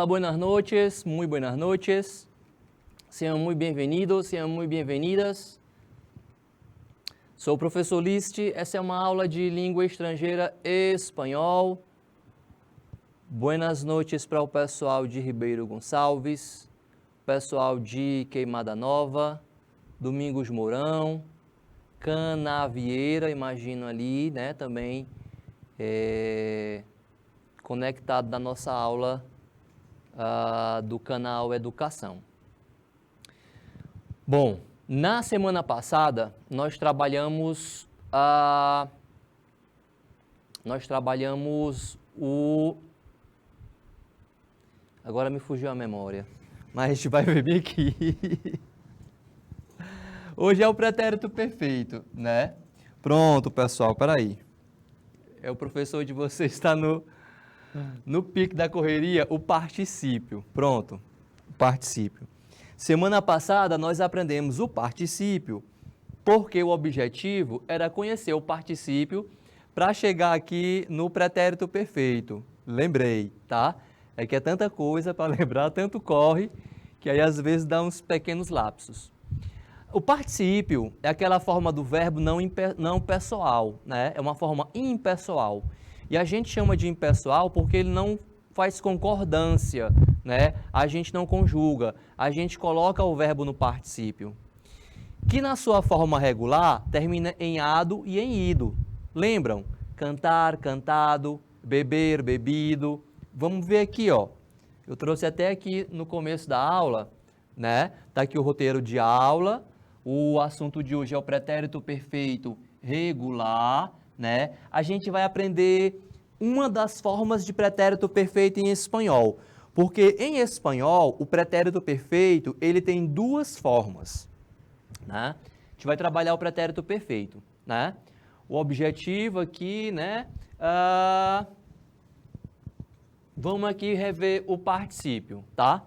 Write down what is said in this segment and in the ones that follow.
Hola, buenas noches, muy buenas noches. Sean muy bienvenidos, sean muy bienvenidas. Sou o professor List, essa é uma aula de língua estrangeira espanhol. Buenas noites para o pessoal de Ribeiro Gonçalves, pessoal de Queimada Nova, Domingos Mourão, Canavieira, imagino ali, né, também conectado na nossa aula do canal Educação. Bom, na semana passada nós trabalhamos o... Agora me fugiu a memória, mas a gente vai ver bem aqui. Hoje é o pretérito perfeito, né? Pronto, pessoal, peraí. O professor de vocês está no pique da correria, o particípio. Pronto, o particípio. Semana passada nós aprendemos o particípio, porque o objetivo era conhecer o particípio para chegar aqui no pretérito perfeito. Lembrei, tá? É que é tanta coisa para lembrar, tanto corre, que aí às vezes dá uns pequenos lapsos. O particípio é aquela forma do verbo não pessoal, né? É uma forma impessoal. E a gente chama de impessoal porque ele não faz concordância, né? A gente não conjuga, a gente coloca o verbo no particípio, que na sua forma regular termina em ado e em ido. Lembram? Cantar, cantado, beber, bebido. Vamos ver aqui, ó. Eu trouxe até aqui no começo da aula, né? Tá aqui o roteiro de aula. O assunto de hoje é o pretérito perfeito regular, né? A gente vai aprender uma das formas de pretérito perfeito em espanhol, porque em espanhol o pretérito perfeito ele tem duas formas, né? A gente vai trabalhar o pretérito perfeito, né? O objetivo aqui, né? Vamos aqui rever o particípio, tá?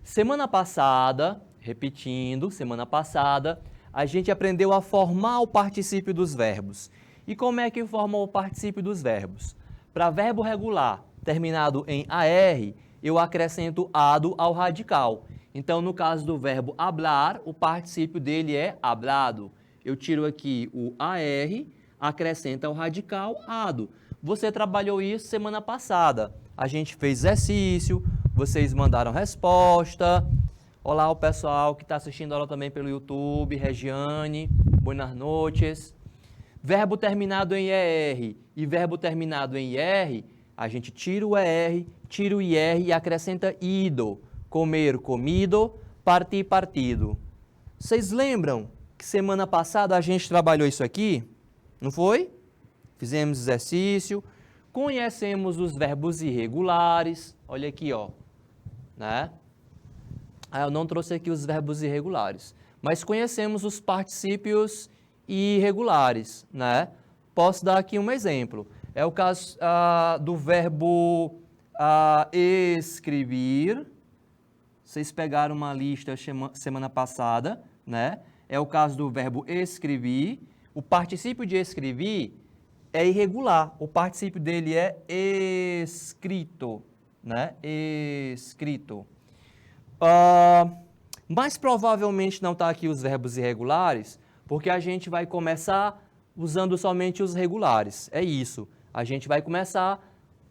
Semana passada, repetindo, semana passada, a gente aprendeu a formar o particípio dos verbos. E como é que forma o particípio dos verbos? Para verbo regular terminado em AR, eu acrescento ado ao radical. Então, no caso do verbo hablar, o particípio dele é hablado. Eu tiro aqui o AR, acrescento ao radical ado. Você trabalhou isso semana passada. A gente fez exercício, vocês mandaram resposta. Olá, o pessoal que está assistindo a aula também pelo YouTube, Regiane, buenas noches. Verbo terminado em ER e verbo terminado em IR, a gente tira o ER, tira o IR e acrescenta ido. Comer, comido, partir, partido. Vocês lembram que semana passada a gente trabalhou isso aqui? Não foi? Fizemos exercício, conhecemos os verbos irregulares. Olha aqui, ó, né? Eu não trouxe aqui os verbos irregulares, mas conhecemos os particípios irregulares, né? Posso dar aqui um exemplo. É o caso do verbo escrever. Vocês pegaram uma lista semana passada, né? É o caso do verbo escrever. O particípio de escrever é irregular. O particípio dele é escrito, né? Escrito. Mas provavelmente não está aqui os verbos irregulares, porque a gente vai começar usando somente os regulares. É isso. A gente vai começar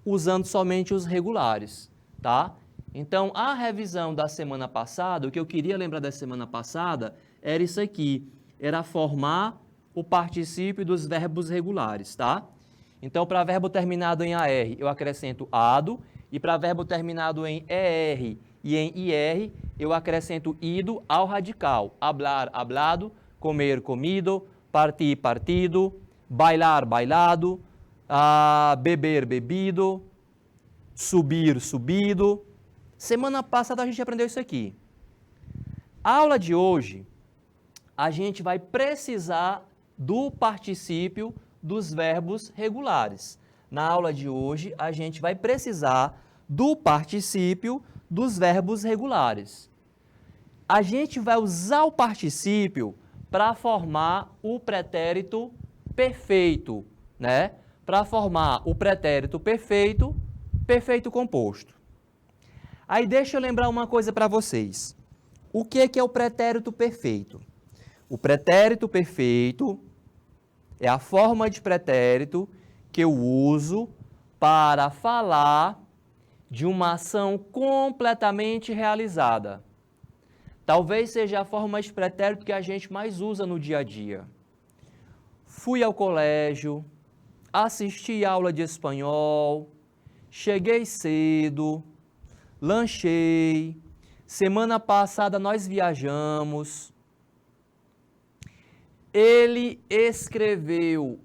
usando somente os regulares, tá? Então, a revisão da semana passada, o que eu queria lembrar da semana passada, era isso aqui. Era formar o particípio dos verbos regulares, tá? Então, para verbo terminado em AR, eu acrescento ado, e para verbo terminado em ER e em IR, eu acrescento ido ao radical. Hablar, hablado, comer, comido, partir, partido, bailar, bailado, beber, bebido, subir, subido. Semana passada a gente aprendeu isso aqui. A aula de hoje, a gente vai precisar do particípio dos verbos regulares. Na aula de hoje, a gente vai precisar do particípio dos verbos regulares. A gente vai usar o particípio para formar o pretérito perfeito, né? Para formar o pretérito perfeito, perfeito composto. Aí deixa eu lembrar uma coisa para vocês. O que é o pretérito perfeito? O pretérito perfeito é a forma de pretérito que eu uso para falar de uma ação completamente realizada. Talvez seja a forma de pretérito que a gente mais usa no dia a dia. Fui ao colégio, assisti aula de espanhol, cheguei cedo, lanchei, semana passada nós viajamos. Ele escreveu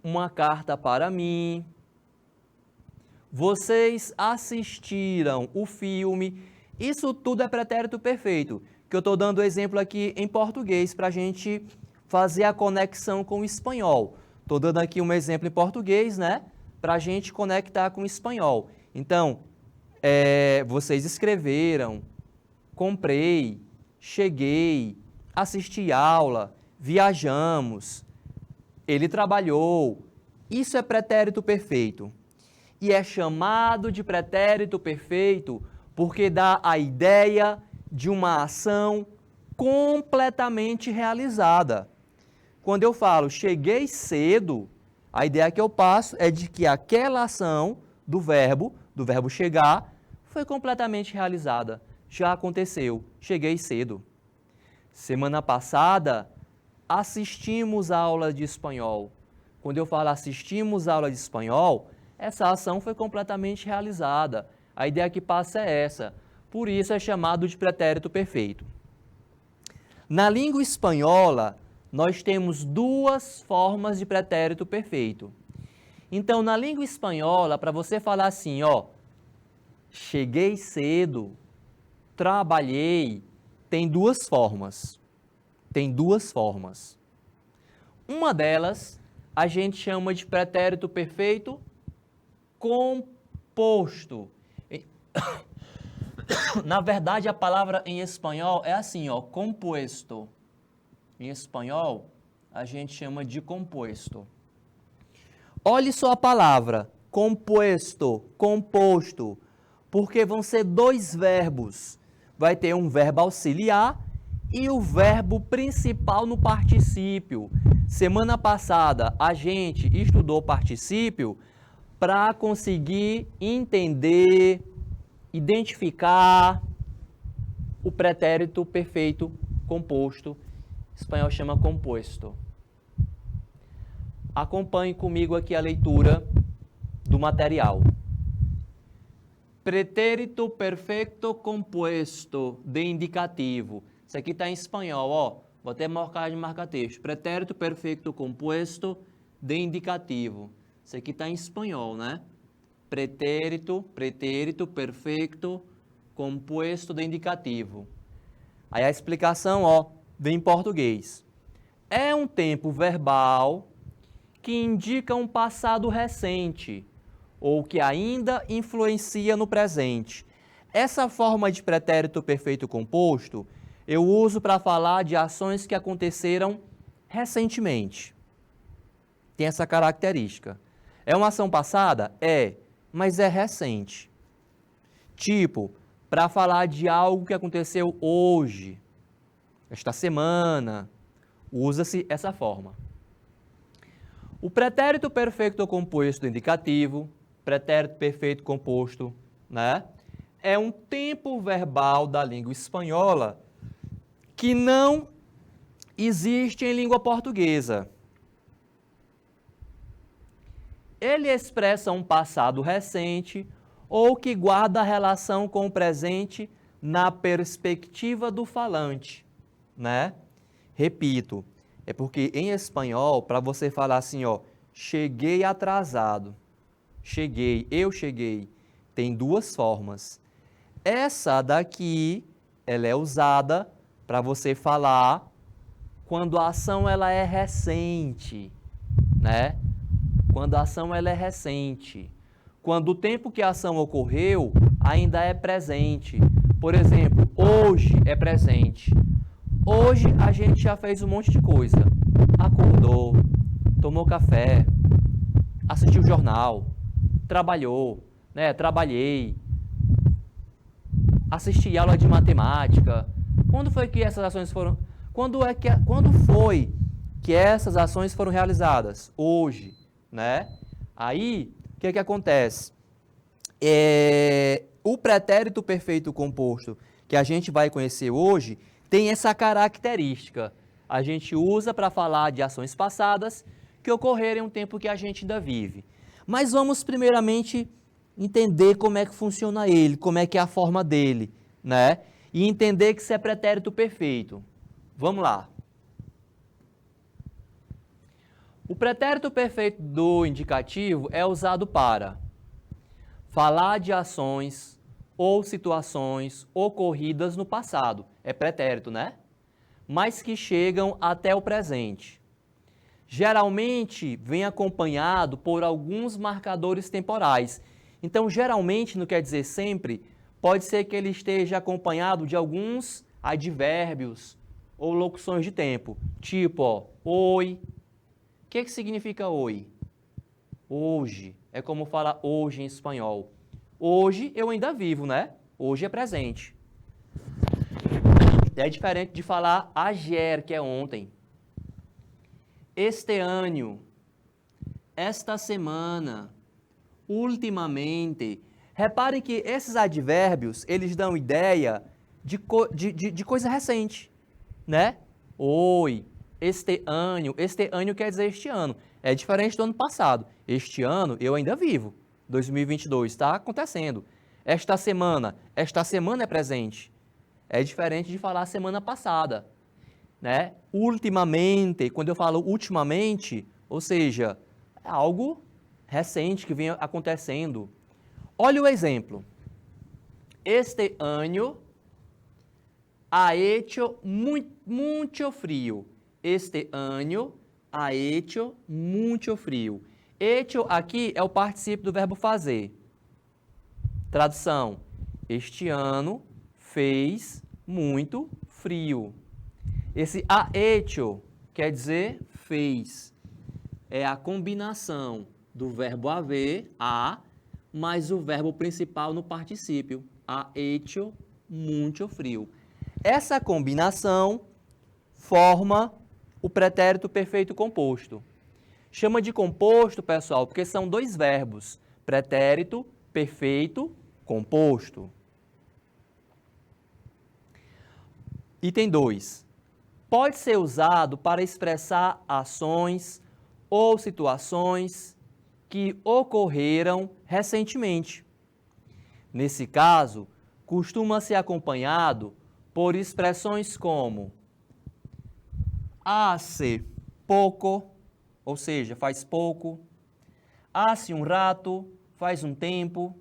uma carta para mim. Vocês assistiram o filme. Isso tudo é pretérito perfeito, que eu estou dando exemplo aqui em português para a gente fazer a conexão com o espanhol. Estou dando aqui um exemplo em português, né? Para a gente conectar com o espanhol. Então, vocês escreveram, comprei, cheguei, assisti aula, viajamos, ele trabalhou. Isso é pretérito perfeito. E é chamado de pretérito perfeito porque dá a ideia de uma ação completamente realizada. Quando eu falo cheguei cedo, a ideia que eu passo é de que aquela ação do verbo chegar, foi completamente realizada. Já aconteceu, cheguei cedo. Semana passada, assistimos a aula de espanhol. Quando eu falo assistimos a aula de espanhol, essa ação foi completamente realizada. A ideia que passa é essa. Por isso é chamado de pretérito perfeito. Na língua espanhola, nós temos duas formas de pretérito perfeito. Então, na língua espanhola, para você falar assim, cheguei cedo, trabalhei, tem duas formas. Tem duas formas. Uma delas, a gente chama de pretérito perfeito composto. Na verdade, a palavra em espanhol é assim, compuesto. Em espanhol, a gente chama de composto. Olhe só a palavra, composto, composto, porque vão ser dois verbos. Vai ter um verbo auxiliar e o verbo principal no particípio. Semana passada, a gente estudou particípio para conseguir entender, identificar o pretérito perfeito composto. Em espanhol chama composto. Acompanhe comigo aqui a leitura do material. Pretérito perfeito composto de indicativo. Isso aqui está em espanhol, Vou até marcar de marca-texto. Pretérito perfeito composto de indicativo. Isso aqui está em espanhol, né? Pretérito perfeito composto de indicativo. Aí a explicação, vem em português. É um tempo verbal que indica um passado recente ou que ainda influencia no presente. Essa forma de pretérito perfeito composto eu uso para falar de ações que aconteceram recentemente. Tem essa característica. É uma ação passada? É, mas é recente. Tipo, para falar de algo que aconteceu hoje, esta semana, usa-se essa forma. O pretérito perfeito composto indicativo, pretérito perfeito composto, né? É um tempo verbal da língua espanhola que não existe em língua portuguesa. Ele expressa um passado recente ou que guarda relação com o presente na perspectiva do falante, né? Repito, é porque em espanhol, para você falar assim, cheguei atrasado, eu cheguei, tem duas formas. Essa daqui, ela é usada para você falar quando a ação ela é recente, né? Quando a ação ela é recente. Quando o tempo que a ação ocorreu ainda é presente. Por exemplo, hoje é presente. Hoje a gente já fez um monte de coisa. Acordou, tomou café, assistiu o jornal, trabalhou, né? Trabalhei, assistir aula de matemática. Quando foi que essas ações foram... Quando foi que essas ações foram realizadas? Hoje, né? Aí, o que acontece? O pretérito perfeito composto que a gente vai conhecer hoje tem essa característica. A gente usa para falar de ações passadas que ocorreram em um tempo que a gente ainda vive. Mas vamos primeiramente entender como é que funciona ele, como é que é a forma dele, né? E entender que isso é pretérito perfeito. Vamos lá. O pretérito perfeito do indicativo é usado para falar de ações ou situações ocorridas no passado. É pretérito, né? Mas que chegam até o presente. Geralmente vem acompanhado por alguns marcadores temporais. Então, geralmente, não quer dizer sempre, pode ser que ele esteja acompanhado de alguns advérbios ou locuções de tempo. Tipo, ó, oi. O que significa oi? Hoje. É como fala hoje em espanhol. Hoje eu ainda vivo, né? Hoje é presente. É diferente de falar ayer, que é ontem. Este ano, esta semana, ultimamente. Reparem que esses advérbios, eles dão ideia de coisa recente, né? Oi, este ano quer dizer este ano. É diferente do ano passado. Este ano eu ainda vivo. 2022 está acontecendo. Esta semana é presente. É diferente de falar semana passada, né? Ultimamente, quando eu falo ultimamente, ou seja, é algo recente que vem acontecendo. Olha o exemplo. Este ano ha hecho muito frio. Este ano ha hecho muito frio. Hecho aqui é o particípio do verbo fazer. Tradução: este ano fez muito frio. Esse ha hecho quer dizer fez. É a combinação do verbo haver, mais o verbo principal no particípio. Ha hecho muito frio. Essa combinação forma o pretérito perfeito composto. Chama de composto, pessoal, porque são dois verbos. Pretérito perfeito composto. Item 2. Pode ser usado para expressar ações ou situações que ocorreram recentemente. Nesse caso, costuma ser acompanhado por expressões como hace pouco, ou seja, faz pouco, hace um rato, faz um tempo.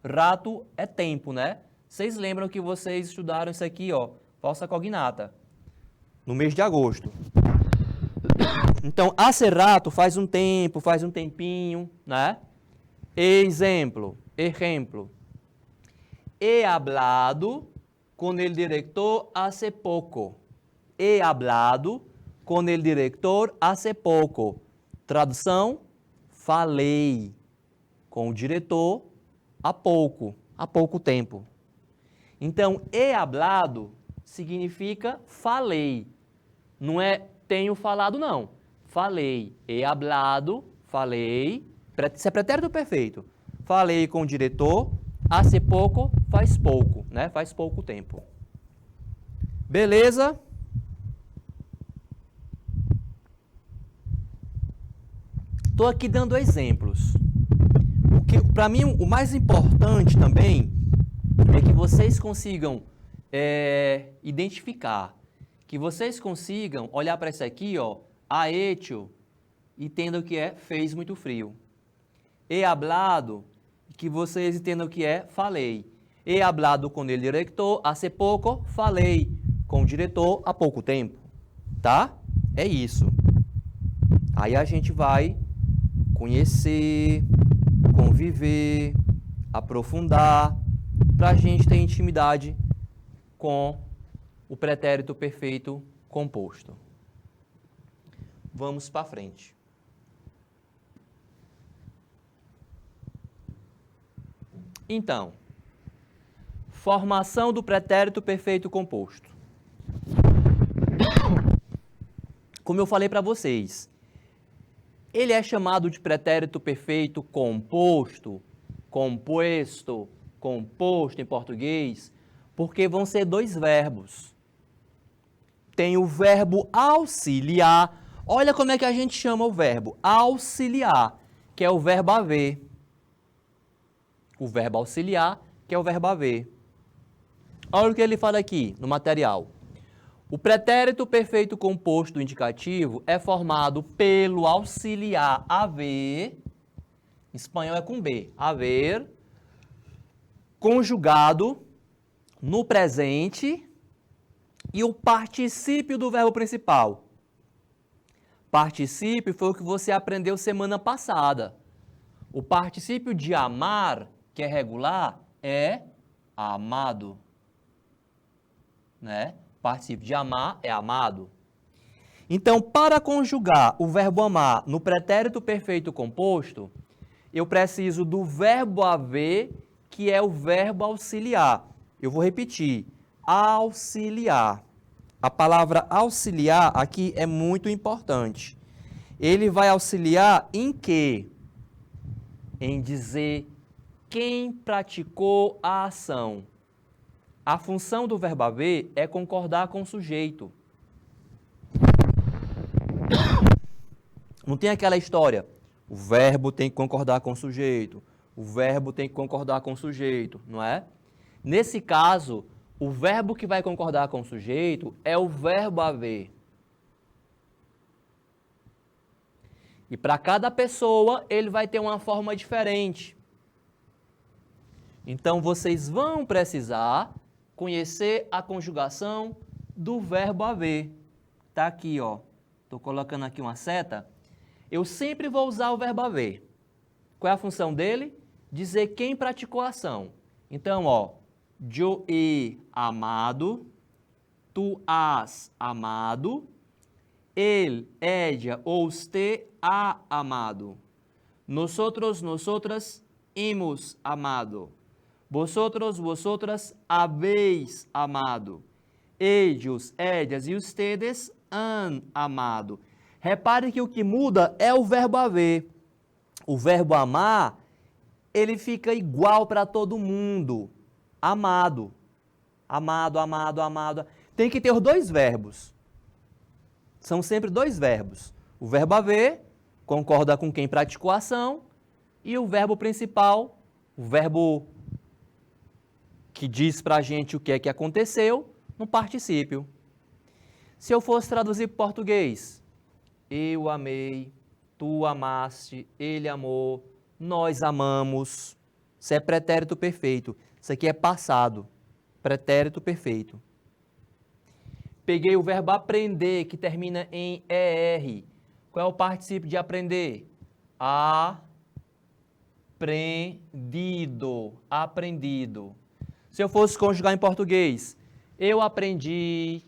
Rato é tempo, né? Vocês lembram que vocês estudaram isso aqui, ó, falsa cognata, no mês de agosto. Então, hace rato faz um tempo, faz um tempinho, né? Exemplo. He hablado con el director hace poco. He hablado con el director hace poco. Tradução: falei com o diretor há pouco tempo. Então, he hablado significa falei. Não é tenho falado, não. Falei. He hablado, falei. Isso é pretérito perfeito. Falei com o diretor, hace pouco, faz pouco, né? Faz pouco tempo. Beleza? Estou aqui dando exemplos. Para mim, o mais importante também é que vocês consigam identificar, que vocês consigam olhar para isso aqui, ó, ha hecho, e entendam que é fez muito frio. He hablado, que vocês entendam que é falei. He hablado com el director hace poco, falei com o diretor há pouco tempo, tá? É isso. Aí a gente vai conhecer, conviver, aprofundar, para a gente ter intimidade com o pretérito perfeito composto. Vamos para frente. Então, Formação do pretérito perfeito composto. Como eu falei para vocês, ele é chamado de pretérito perfeito composto, composto, composto em português, porque vão ser dois verbos. Tem o verbo auxiliar. Olha como é que a gente chama o verbo auxiliar, que é o verbo haver. O verbo auxiliar, que é o verbo haver. Olha o que ele fala aqui no material. O pretérito perfeito composto do indicativo é formado pelo auxiliar haver, em espanhol é com B, haver, conjugado no presente e o particípio do verbo principal. Particípio foi o que você aprendeu semana passada. O particípio de amar, que é regular, é amado, né? Particípio de amar é amado. Então, para conjugar o verbo amar no pretérito perfeito composto, eu preciso do verbo haver, que é o verbo auxiliar. Eu vou repetir, auxiliar. A palavra auxiliar aqui é muito importante. Ele vai auxiliar em quê? Em dizer quem praticou a ação. A função do verbo haver é concordar com o sujeito. Não tem aquela história, o verbo tem que concordar com o sujeito, o verbo tem que concordar com o sujeito, não é? Nesse caso, o verbo que vai concordar com o sujeito é o verbo haver. E para cada pessoa, ele vai ter uma forma diferente. Então, vocês vão precisar conhecer a conjugação do verbo haver. Está aqui, ó. Estou colocando aqui uma seta. Eu sempre vou usar o verbo haver. Qual é a função dele? Dizer quem praticou a ação. Então, ó, yo he amado, tu has amado, él, ella ou usted ha amado. Nosotros, nosotras hemos amado. Vosotros, vosotras habéis amado. Ellos, ellas e ustedes han amado. Repare que o que muda é o verbo haver. O verbo amar, ele fica igual para todo mundo. Amado. Amado, amado, amado. Tem que ter os dois verbos. São sempre dois verbos. O verbo haver concorda com quem praticou a ação e o verbo principal, o verbo que diz para a gente o que é que aconteceu, no particípio. Se eu fosse traduzir para o português, eu amei, tu amaste, ele amou, nós amamos. Isso é pretérito perfeito. Isso aqui é passado. Pretérito perfeito. Peguei o verbo aprender, que termina em ER. Qual é o particípio de aprender? Aprendido. Aprendido. Se eu fosse conjugar em português, eu aprendi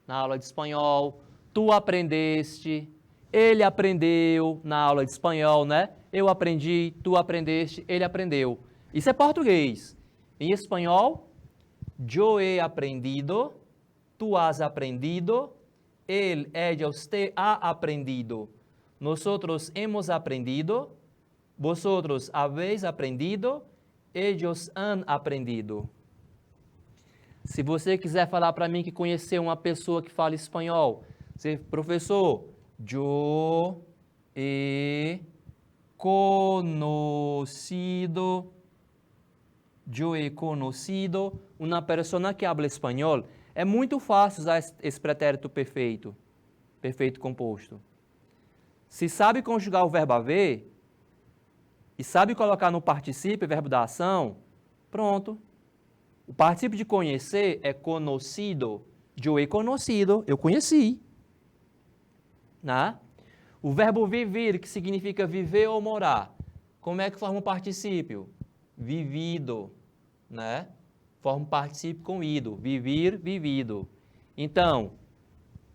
na aula de espanhol, tu aprendeste, ele aprendeu na aula de espanhol, né? Eu aprendi, tu aprendeste, ele aprendeu. Isso é português. Em espanhol, yo he aprendido, tu has aprendido, él, ella, usted ha aprendido. Nosotros hemos aprendido, vosotros habéis aprendido, ellos han aprendido. Se você quiser falar para mim que conheceu uma pessoa que fala espanhol, você, professor, yo he conocido uma pessoa que habla espanhol. É muito fácil usar esse pretérito perfeito, perfeito composto. Se sabe conjugar o verbo haver e sabe colocar no particípio o verbo da ação, pronto. O particípio de conhecer é conocido. Eu he conocido, eu conheci. Né? O verbo vivir, que significa viver ou morar, como é que forma o particípio? Vivido, né? Forma o particípio com ido, vivir, vivido. Então,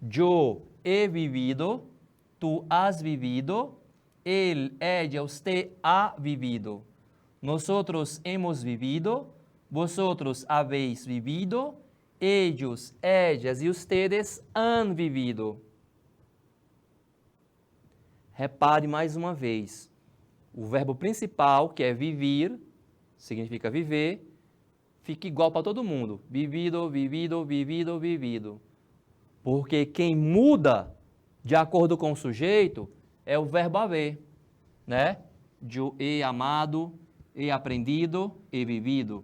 yo he vivido, tu has vivido, él, ella, usted ha vivido. Nosotros hemos vivido, Vosotros habéis vivido, ellos, ellas e ustedes han vivido. Repare mais uma vez. O verbo principal, que é vivir, significa viver, fica igual para todo mundo. Vivido, vivido, vivido, vivido. Porque quem muda de acordo com o sujeito é o verbo haver, né? Eu he amado, he aprendido, he vivido.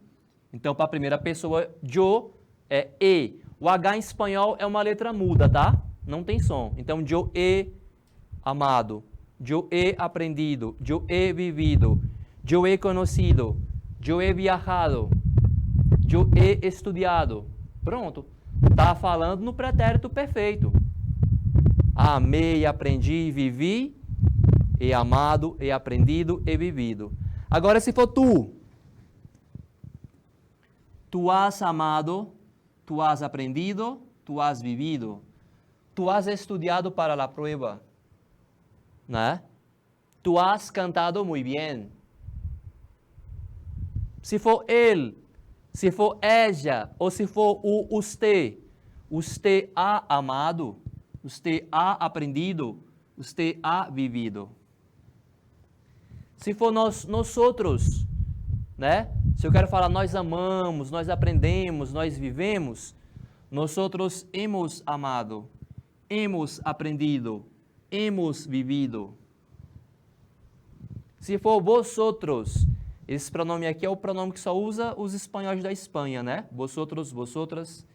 Então, para a primeira pessoa, eu é e. O H em espanhol é uma letra muda, tá? Não tem som. Então, eu he amado, eu he aprendido, eu he vivido, eu he conocido, eu he viajado, eu he estudiado. Pronto. Está falando no pretérito perfeito. Amei, aprendi, vivi, he amado, he aprendido, he vivido. Agora, se for tu. Tu has amado, tu has aprendido, tu has vivido. Tu has estudiado para la prueba. ¿No? Tu has cantado muy bien. Se for ele, se for ella ou se for o usted, usted ha amado, usted ha aprendido, usted ha vivido. Se for nós outros, né? Se eu quero falar nós amamos, nós aprendemos, nós vivemos, nós outros hemos amado, hemos aprendido, hemos vivido. Se for vosotros, esse pronome aqui é o pronome que só usa os espanhóis da Espanha, né? Vosotros, vosotras.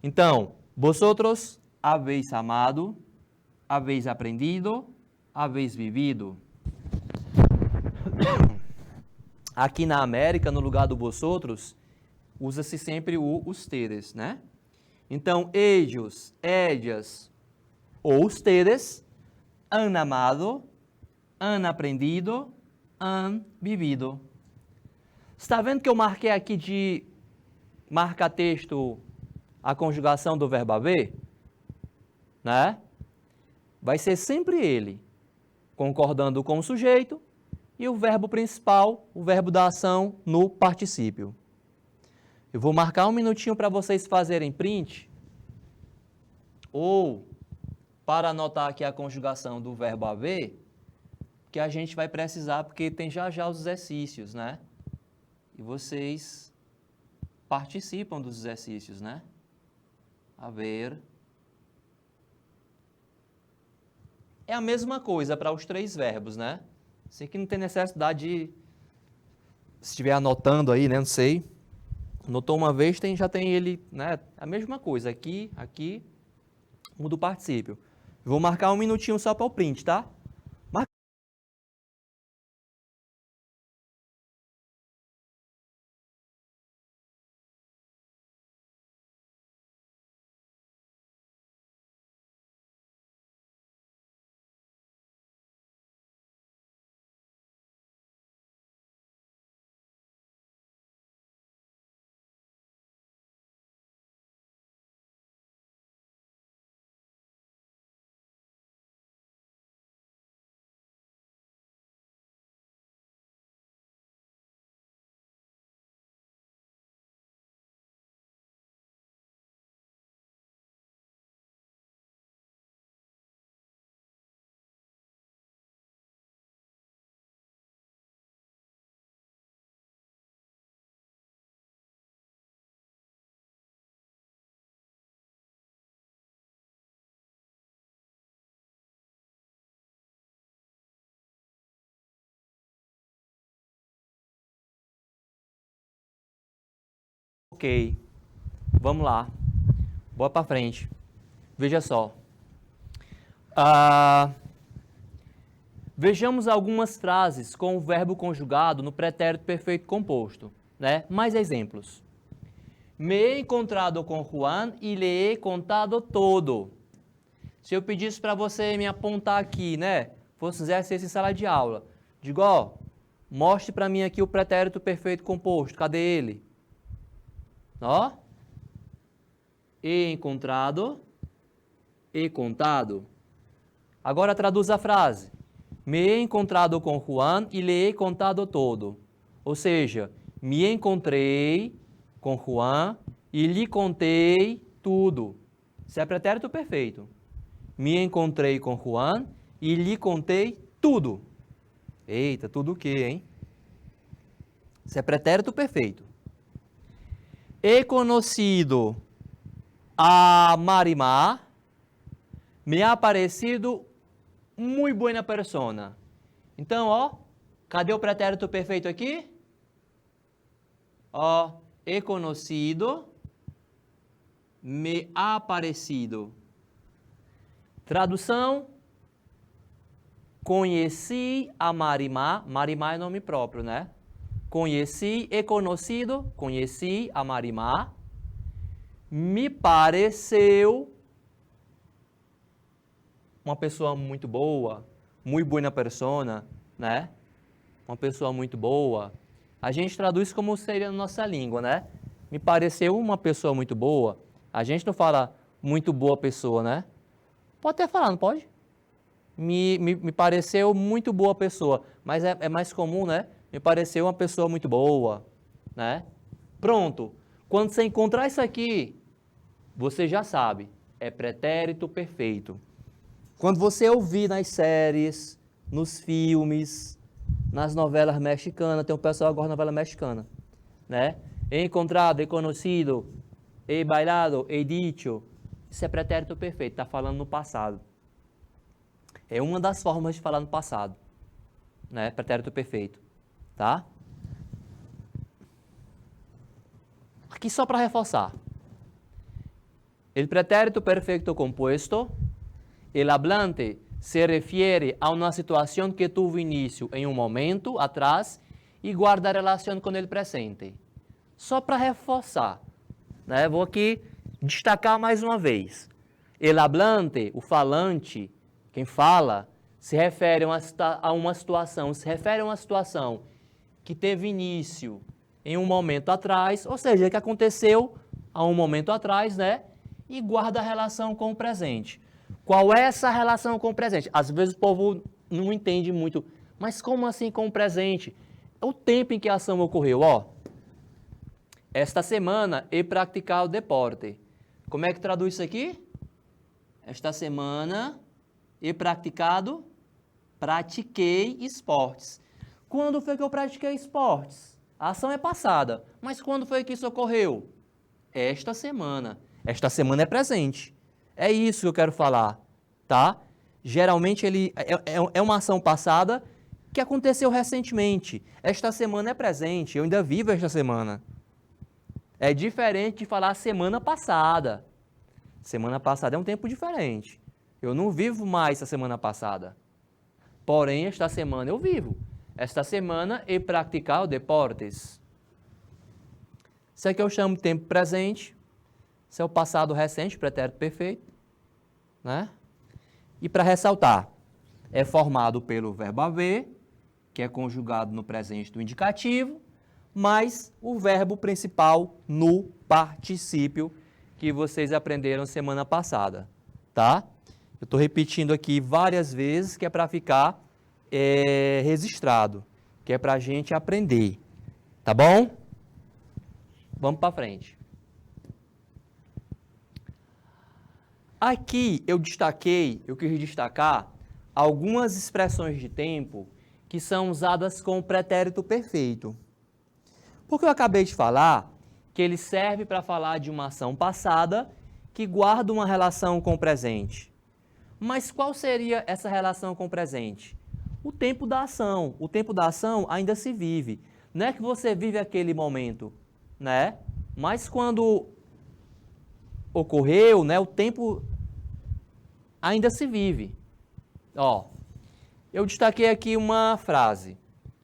Então, vosotros habéis amado, habéis aprendido, habéis vivido. Aqui na América, no lugar do vosotros, usa-se sempre o ustedes, né? Então, ellos, ellas ou ustedes han amado, han aprendido, han vivido. Está vendo que eu marquei aqui de marca-texto a conjugação do verbo haver? Né? Vai ser sempre ele, concordando com o sujeito, e o verbo principal, o verbo da ação, no particípio. Eu vou marcar um minutinho para vocês fazerem print, ou para anotar aqui a conjugação do verbo haver, que a gente vai precisar, porque tem já os exercícios, né? E vocês participam dos exercícios, né? Haver. É a mesma coisa para os três verbos, né? Sei que não tem necessidade de, se estiver anotando aí, né? Não sei. Anotou uma vez, já tem ele, né? A mesma coisa. Aqui, muda o particípio. Vou marcar um minutinho só para o print, tá? Ok, vamos lá. Bora para frente. Veja só. Vejamos algumas frases com o verbo conjugado no pretérito perfeito composto, né? Mais exemplos. Me he encontrado com Juan e lhe he contado todo. Se eu pedisse para você me apontar aqui, né? Fosse exercício em sala de aula. Digo, ó, mostre para mim aqui o pretérito perfeito composto. Cadê ele? Ó. He encontrado, he contado. Agora traduz a frase. Me he encontrado com Juan e lhe he contado todo. Ou seja, Me encontrei com Juan e lhe contei tudo. Isso é pretérito perfeito. Me encontrei com Juan e lhe contei tudo. Eita, tudo o quê, hein? Isso é pretérito perfeito. He conocido a Marimar, me ha parecido muy buena persona. Então, ó, cadê o pretérito perfeito aqui? Ó, he conocido, me ha parecido. Tradução: conheci a Marimar. Marimar é nome próprio, né? Conheci, he conocido, conheci a Marimar. Me pareceu uma pessoa muito boa, muito boa persona, né? Uma pessoa muito boa. A gente traduz como seria na nossa língua, né? Me pareceu uma pessoa muito boa. A gente não fala muito boa pessoa, né? Pode até falar, não pode? Me pareceu muito boa pessoa, mas é mais comum, né? Me pareceu uma pessoa muito boa, né? Pronto. Quando você encontrar isso aqui, você já sabe, é pretérito perfeito. Quando você ouvir nas séries, nos filmes, nas novelas mexicanas, tem um pessoal que gosta de novela mexicana, né? He encontrado, he conocido, he bailado, he dicho. Isso é pretérito perfeito, está falando no passado. É uma das formas de falar no passado, né? Pretérito perfeito, tá? Aqui só para reforçar. El pretérito perfecto compuesto, el hablante se refiere a una situación que tuvo inicio en un momento atrás y guarda relación con el presente. Só para reforçar, né? Vou aqui destacar mais uma vez. El hablante, o falante, quem fala, se refere a uma situação que teve início em um momento atrás, ou seja, que aconteceu há um momento atrás, né? E guarda relação com o presente. Qual é essa relação com o presente? Às vezes o povo não entende muito, mas como assim com o presente? É o tempo em que a ação ocorreu, ó. Esta semana he practicado deporte. Como é que traduz isso aqui? Esta semana he pratiquei esportes. Quando foi que eu pratiquei esportes? A ação é passada, mas quando foi que isso ocorreu? Esta semana. Esta semana é presente. É isso que eu quero falar, tá? Geralmente ele é uma ação passada que aconteceu recentemente. Esta semana é presente, eu ainda vivo esta semana. É diferente de falar semana passada. Semana passada é um tempo diferente. Eu não vivo mais a semana passada. Porém, esta semana eu vivo. Esta semana he practicado deportes. Isso aqui eu chamo de tempo presente. Isso é o passado recente, pretérito perfeito, né? E para ressaltar, é formado pelo verbo haver, que é conjugado no presente do indicativo, mais o verbo principal no particípio que vocês aprenderam semana passada, tá? Eu estou repetindo aqui várias vezes que é para ficar registrado, que é para a gente aprender, tá bom? Vamos para frente. Aqui eu quis destacar algumas expressões de tempo que são usadas com o pretérito perfeito. Porque eu acabei de falar que ele serve para falar de uma ação passada que guarda uma relação com o presente. Mas qual seria essa relação com o presente? O tempo da ação. O tempo da ação ainda se vive. Não é que você vive aquele momento, né? Mas quando ocorreu, né, o tempo ainda se vive. Ó, eu destaquei aqui uma frase.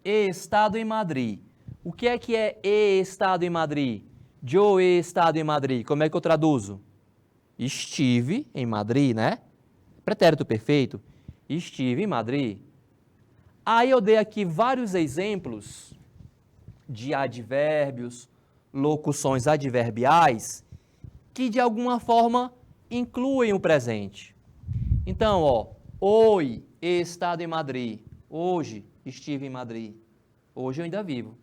He estado em Madrid. O que é he estado em Madrid? Yo he estado em Madrid. Como é que eu traduzo? Estive em Madrid, né? Pretérito perfeito. Estive em Madrid. Aí eu dei aqui vários exemplos de advérbios, locuções adverbiais, que de alguma forma incluem o presente. Então, ó, hoje he estado em Madrid. Hoje estive em Madrid. Hoje eu ainda vivo.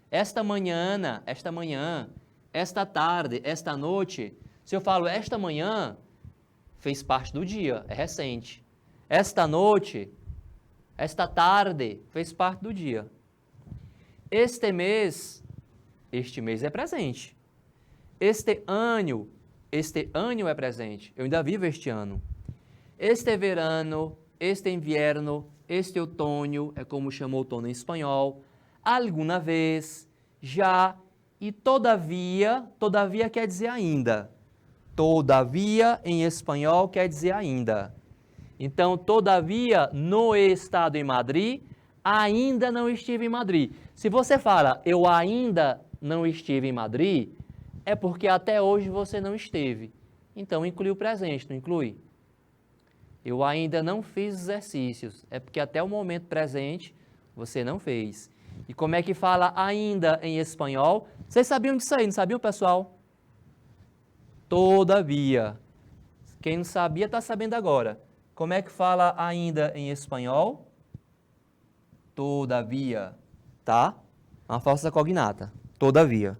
esta manhã, esta tarde, esta noite. Se eu falo esta manhã, fez parte do dia, é recente. Esta noite, esta tarde, fez parte do dia. Este mês é presente. Este ano é presente. Eu ainda vivo este ano. Este verano, este inverno, este outono, é como chama outono em espanhol, alguma vez, já e todavia, todavia quer dizer ainda. Todavia em espanhol quer dizer ainda. Então, todavia, no estado em Madrid, ainda não estive em Madrid. Se você fala, eu ainda não estive em Madrid, é porque até hoje você não esteve. Então, inclui o presente, não inclui? Eu ainda não fiz exercícios. É porque até o momento presente você não fez. E como é que fala ainda em espanhol? Vocês sabiam disso aí, não sabiam, pessoal? Todavia. Quem não sabia está sabendo agora. Como é que fala ainda em espanhol? Todavia. Tá? Uma falsa cognata. Todavia.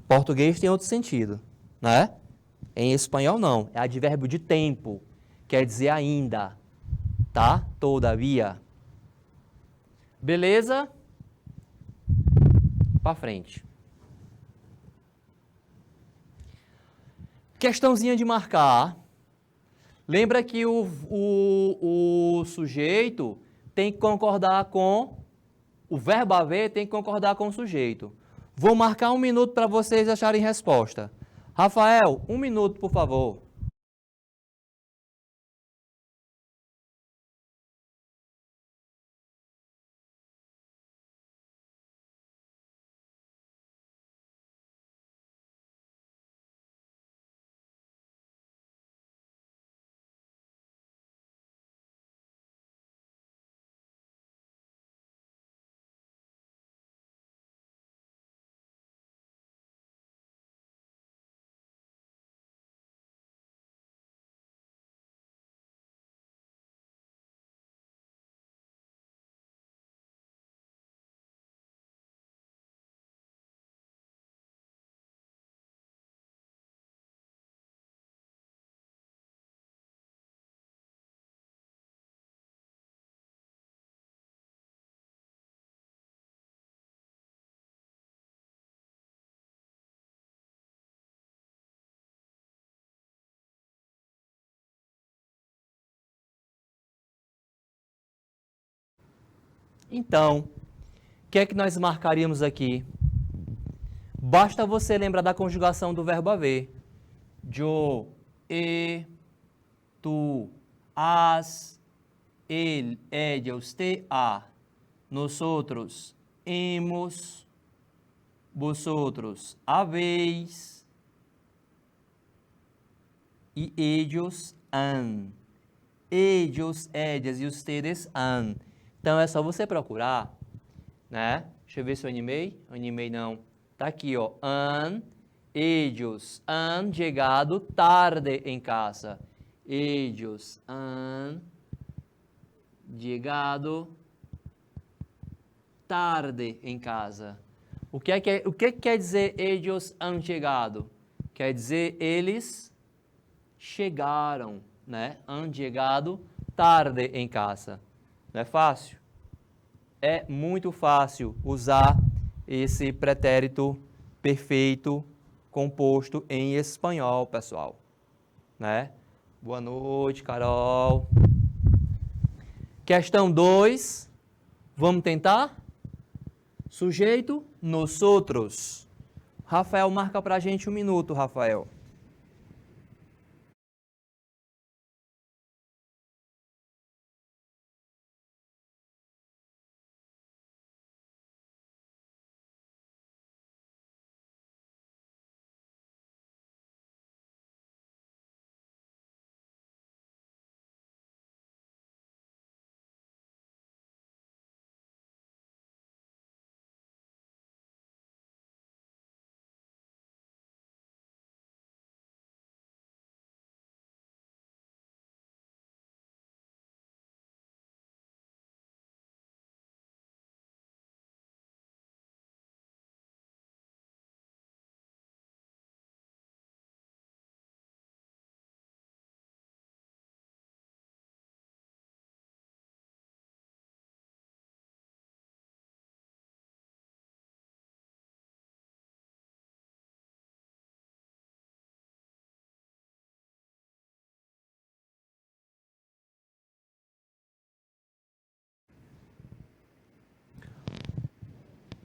Português tem outro sentido, né? Em espanhol não, é advérbio de tempo, quer dizer ainda, tá? Todavia. Beleza? Para frente. Questãozinha de marcar. Lembra que o sujeito tem que concordar com o verbo haver, tem que concordar com o sujeito. Vou marcar 1 minuto para vocês acharem resposta. Rafael, 1 minuto, por favor. Então, o que é que nós marcaríamos aqui? Basta você lembrar da conjugação do verbo haver. Yo, tu, has, ele, ella, usted, a. Nosotros, hemos, vosotros, habéis e ellos han. Ellos, ellas e ustedes han. Então é só você procurar, né? Deixa eu ver se eu animei. Animei não. Tá aqui, ó. Han, ellos han llegado tarde em casa. Ellos han llegado tarde em casa. O que quer dizer ellos han llegado? Quer dizer eles chegaram, né? Han llegado tarde em casa. Não é fácil? É muito fácil usar esse pretérito perfeito composto em espanhol, pessoal, né? Boa noite, Carol. Questão 2. Vamos tentar? Sujeito, nosotros. Rafael, marca pra gente 1 minuto, Rafael.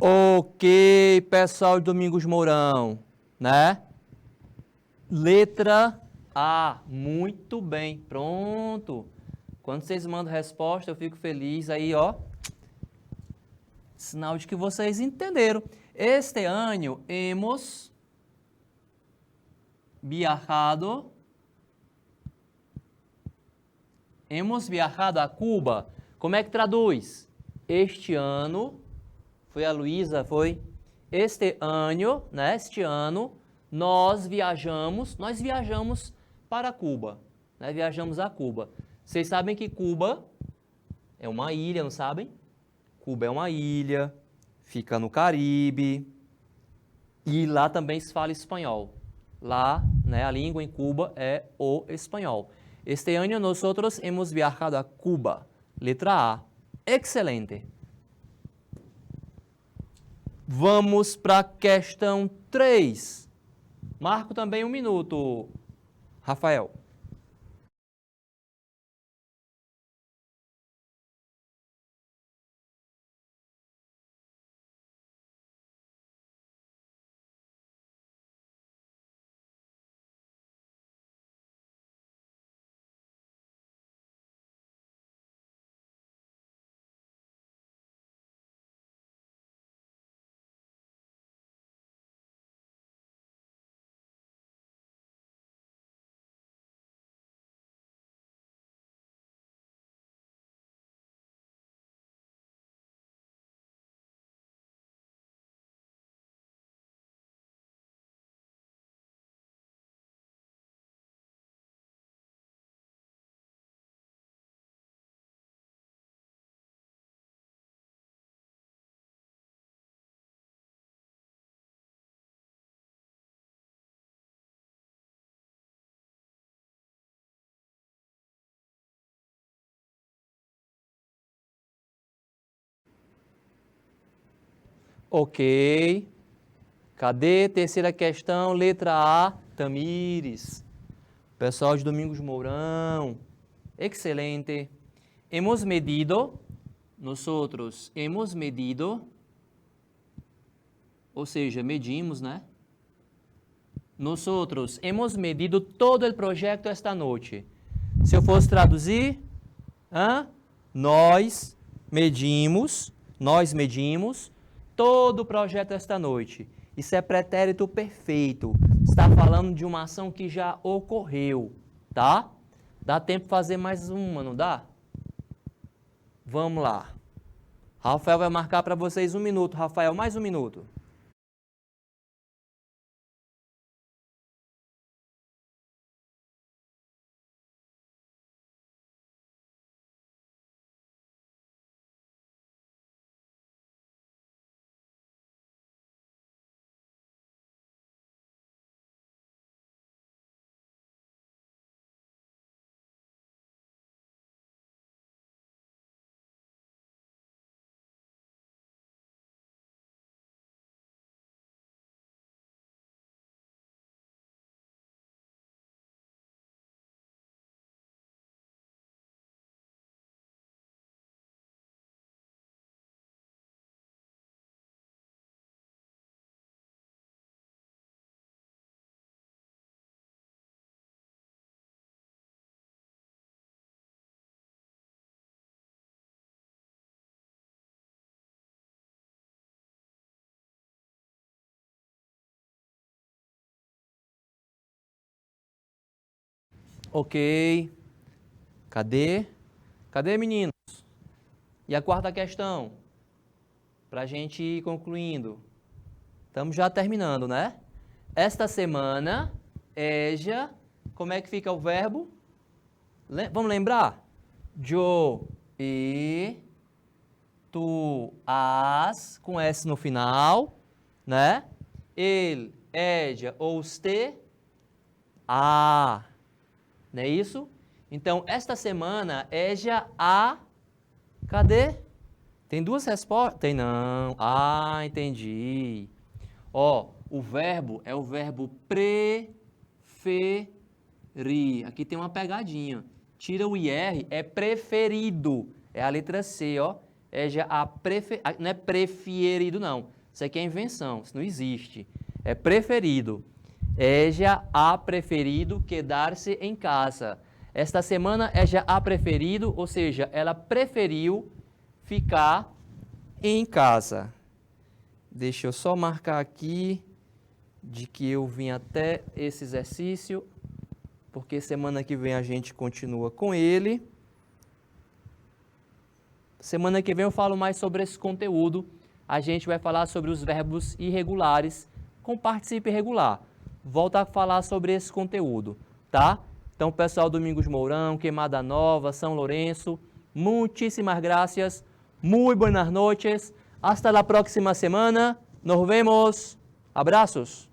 Ok, pessoal de Domingos Mourão, né? Letra A, muito bem, pronto. Quando vocês mandam resposta, eu fico feliz aí, ó. Sinal de que vocês entenderam. Este ano hemos viajado a Cuba. Como é que traduz? Este ano, foi a Luísa, foi? Este ano, né? Este ano, nós viajamos para Cuba, né? Viajamos a Cuba. Vocês sabem que Cuba é uma ilha, não sabem? Cuba é uma ilha, fica no Caribe, e lá também se fala espanhol. Lá, né, a língua em Cuba é o espanhol. Este ano nosotros hemos viajado a Cuba. Letra A. Excelente. Vamos para a questão 3. Marco também 1 minuto, Rafael. Ok. Cadê? Terceira questão, letra A, Tamires. Pessoal de Domingos Mourão. Excelente. Hemos medido, nosotros hemos medido, ou seja, medimos, né? Nosotros hemos medido todo el proyecto esta noite. Se eu fosse traduzir, nós medimos todo o projeto esta noite. Isso é pretérito perfeito. Está falando de uma ação que já ocorreu, tá? Dá tempo de fazer mais uma, não dá? Vamos lá. Rafael vai marcar para vocês 1 minuto. Rafael, mais 1 minuto. Ok. Cadê? Cadê, meninos? E a quarta questão? Para a gente ir concluindo. Estamos já terminando, né? Esta semana, ella, como é que fica o verbo? Vamos lembrar? Yo e tu, as, com S no final, né? Ele, ella ou ste, a. Não é isso? Então, esta semana, ella, a, cadê? Tem 2 respostas? Tem não. Ah, entendi. Ó, o verbo é o verbo preferir. Aqui tem uma pegadinha. Tira o IR, é preferido. É a letra C, ó. não é preferido, não. Isso aqui é invenção, isso não existe. É preferido. Ella ha preferido quedar-se em casa. Esta semana ella ha preferido, ou seja, ela preferiu ficar em casa. Deixa eu só marcar aqui de que eu vim até esse exercício, porque semana que vem a gente continua com ele. Semana que vem eu falo mais sobre esse conteúdo. A gente vai falar sobre os verbos irregulares com participe irregular. Volto a falar sobre esse conteúdo, tá? Então, pessoal, Domingos Mourão, Queimada Nova, São Lourenço, muitíssimas gracias, muy buenas noches, hasta la próxima semana, nos vemos, abraços!